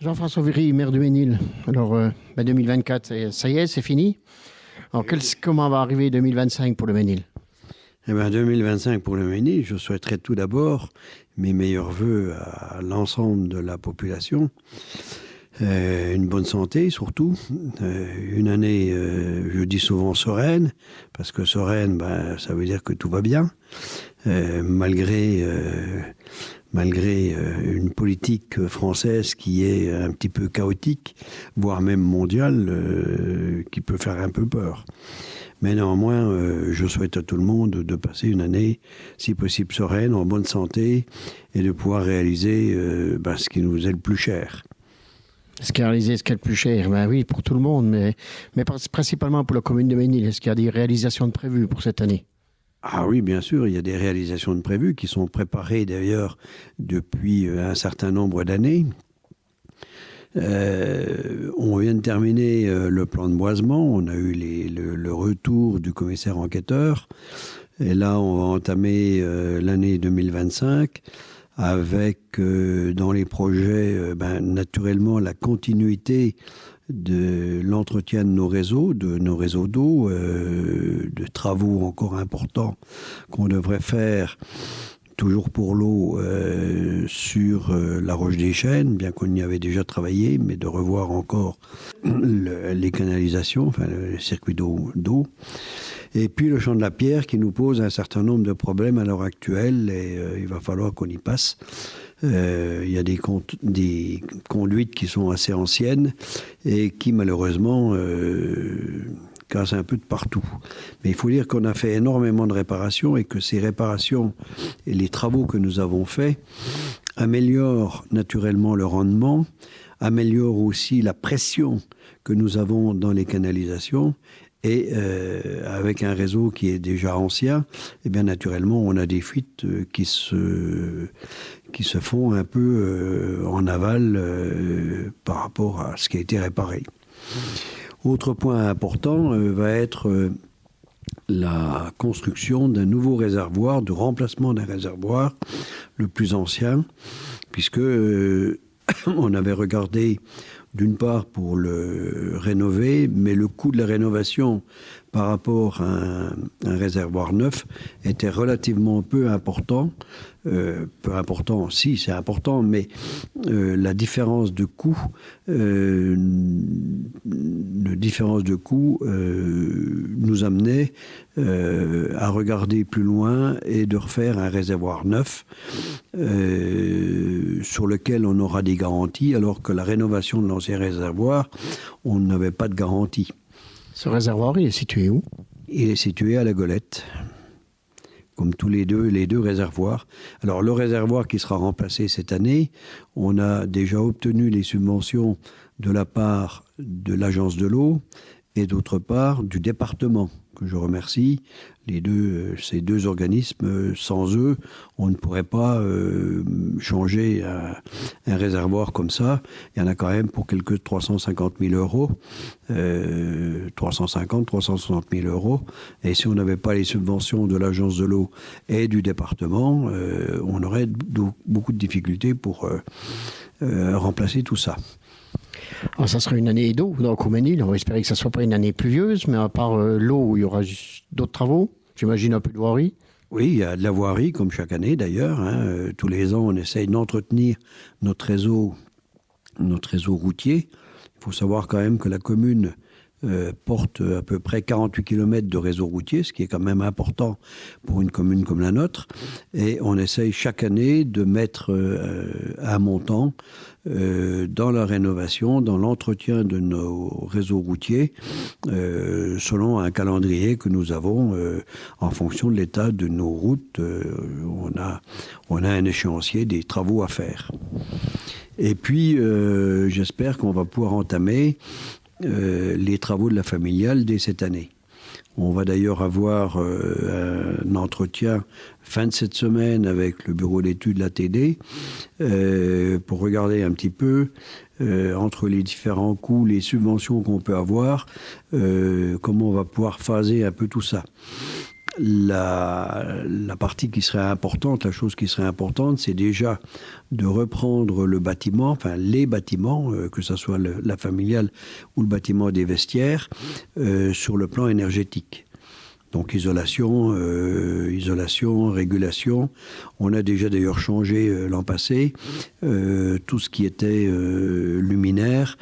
Jean-François Viry, maire de Ménil. Alors, 2024, ça y est, c'est fini. Alors, comment va arriver 2025 pour le Ménil? 2025 pour le Ménil, je souhaiterais tout d'abord mes meilleurs voeux à l'ensemble de la population. Une bonne santé surtout, une année, je dis souvent sereine, parce que sereine, ça veut dire que tout va bien, malgré une politique française qui est un petit peu chaotique, voire même mondiale, qui peut faire un peu peur. Mais néanmoins, je souhaite à tout le monde de passer une année, si possible, sereine, en bonne santé, et de pouvoir réaliser ce qui nous est le plus cher. Ce qui est réalisé, ce qui est le plus cher, oui, pour tout le monde, mais principalement pour la commune de Ménil. Est-ce qu'il y a des réalisations de prévues pour cette année? Ah oui, bien sûr, il y a des réalisations de prévues qui sont préparées d'ailleurs depuis un certain nombre d'années. On vient de terminer le plan de boisement, on a eu le retour du commissaire enquêteur, et là on va entamer l'année 2025 avec dans les projets naturellement la continuité de l'entretien de nos réseaux d'eau, de travaux encore importants qu'on devrait faire toujours pour l'eau sur la Roche des Chênes, bien qu'on y avait déjà travaillé, mais de revoir encore les canalisations, enfin le circuit d'eau. Et puis le champ de la pierre qui nous pose un certain nombre de problèmes à l'heure actuelle, et il va falloir qu'on y passe. Il y a des conduites qui sont assez anciennes et qui malheureusement cassent un peu de partout. Mais il faut dire qu'on a fait énormément de réparations et que ces réparations et les travaux que nous avons faits améliorent naturellement le rendement, améliorent aussi la pression que nous avons dans les canalisations. Et avec un réseau qui est déjà ancien, eh bien naturellement, on a des fuites qui se font un peu en aval par rapport à ce qui a été réparé. Autre point important va être la construction d'un nouveau réservoir, de remplacement d'un réservoir, le plus ancien, puisque on avait regardé d'une part pour le rénover, mais le coût de la rénovation par rapport à un réservoir neuf était relativement peu important. Peu important, si c'est important, mais la différence de coût, nous amenait à regarder plus loin et de refaire un réservoir neuf sur lequel on aura des garanties, alors que la rénovation de l'ancien réservoir, on n'avait pas de garantie. Ce réservoir, il est situé où? Il est situé à la Golette, comme tous les deux réservoirs. Alors le réservoir qui sera remplacé cette année, on a déjà obtenu les subventions de la part de l'agence de l'eau et d'autre part du département, que je remercie. Ces deux organismes, sans eux, on ne pourrait pas changer un réservoir comme ça. Il y en a quand même pour quelques 350 000 euros, 360 000 euros. Et si on n'avait pas les subventions de l'agence de l'eau et du département, on aurait beaucoup de difficultés pour remplacer tout ça. Alors, ça sera une année d'eau, donc au Ménil. On va espérer que ça ne soit pas une année pluvieuse, mais à part l'eau, il y aura d'autres travaux. J'imagine un peu de voirie. Oui, il y a de la voirie, comme chaque année d'ailleurs. Tous les ans, on essaye d'entretenir notre réseau routier. Il faut savoir quand même que la commune porte à peu près 48 km de réseau routier, ce qui est quand même important pour une commune comme la nôtre. Et on essaye chaque année de mettre un montant dans la rénovation, dans l'entretien de nos réseaux routiers, selon un calendrier que nous avons en fonction de l'état de nos routes. On a un échéancier des travaux à faire. Et puis, j'espère qu'on va pouvoir entamer les travaux de la familiale dès cette année. On va d'ailleurs avoir un entretien fin de cette semaine avec le bureau d'études, l'ATD, pour regarder un petit peu entre les différents coûts, les subventions qu'on peut avoir, comment on va pouvoir phaser un peu tout ça. la partie qui serait importante, la chose qui serait importante, c'est déjà de reprendre le bâtiment, enfin les bâtiments, que ce soit la familiale ou le bâtiment des vestiaires, sur le plan énergétique. Donc isolation, régulation. On a déjà d'ailleurs changé l'an passé tout ce qui était luminaire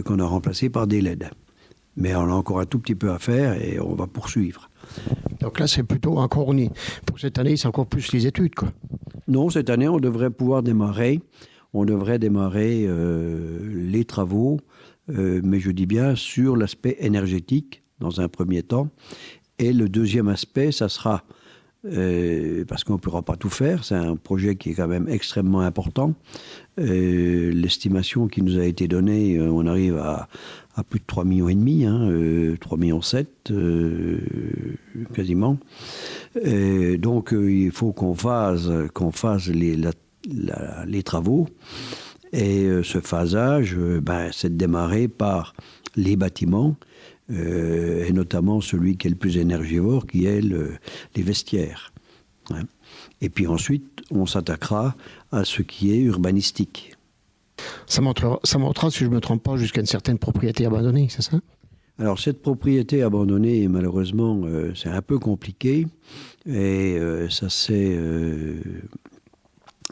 qu'on a remplacé par des LED. Mais on a encore un tout petit peu à faire et on va poursuivre. Donc là, c'est plutôt encore pour cette année, c'est encore plus les études, quoi. Non, cette année, on devrait pouvoir démarrer. On devrait démarrer les travaux, mais je dis bien sur l'aspect énergétique dans un premier temps. Et le deuxième aspect, ça sera, parce qu'on ne pourra pas tout faire, c'est un projet qui est quand même extrêmement important. L'estimation qui nous a été donnée, on arrive à plus de 3,5 millions, 3,7 millions quasiment. Donc il faut qu'on fasse les travaux. Et ce phasage, c'est de démarrer par les bâtiments, et notamment celui qui est le plus énergivore, qui est les vestiaires. Hein. Et puis ensuite, on s'attaquera à ce qui est urbanistique. Ça montera, si je ne me trompe pas, jusqu'à une certaine propriété abandonnée, c'est ça? Alors cette propriété abandonnée, malheureusement, c'est un peu compliqué. Et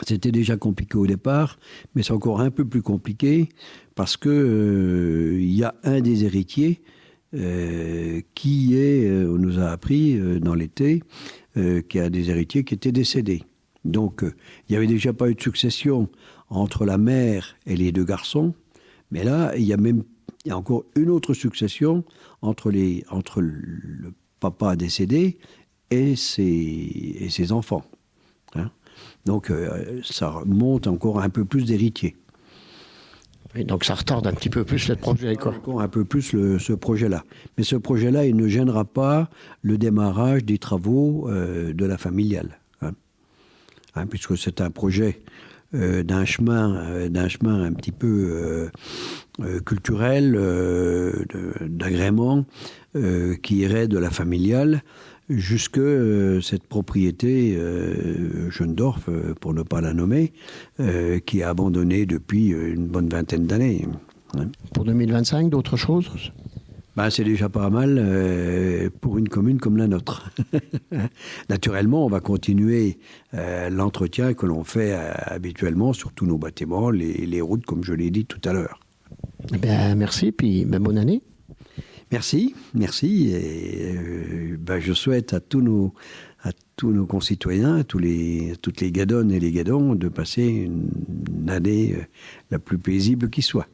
c'était déjà compliqué au départ, mais c'est encore un peu plus compliqué parce que il y a un des héritiers on nous a appris dans l'été, qu'il y a des héritiers qui étaient décédés. Donc, il n'y avait déjà pas eu de succession entre la mère et les deux garçons, mais là, il y a encore une autre succession entre le papa décédé et ses enfants. Hein. Donc, ça remonte encore un peu plus d'héritiers. Et donc ça retarde un petit peu plus le projet, quoi. Encore un peu plus ce projet-là. Mais ce projet-là, il ne gênera pas le démarrage des travaux de la familiale. Hein, puisque c'est un projet d'un chemin un petit peu culturel, d'agrément, qui irait de la familiale jusque cette propriété Jeundorf, pour ne pas la nommer, qui est abandonnée depuis une bonne vingtaine d'années. Hein. Pour 2025, d'autres choses? C'est déjà pas mal pour une commune comme la nôtre. Naturellement, on va continuer l'entretien que l'on fait habituellement sur tous nos bâtiments, les routes, comme je l'ai dit tout à l'heure. Merci, puis bonne année. Merci. Et je souhaite à tous nos concitoyens, toutes les Gadonnes et les Gadons, de passer une année la plus paisible qui soit.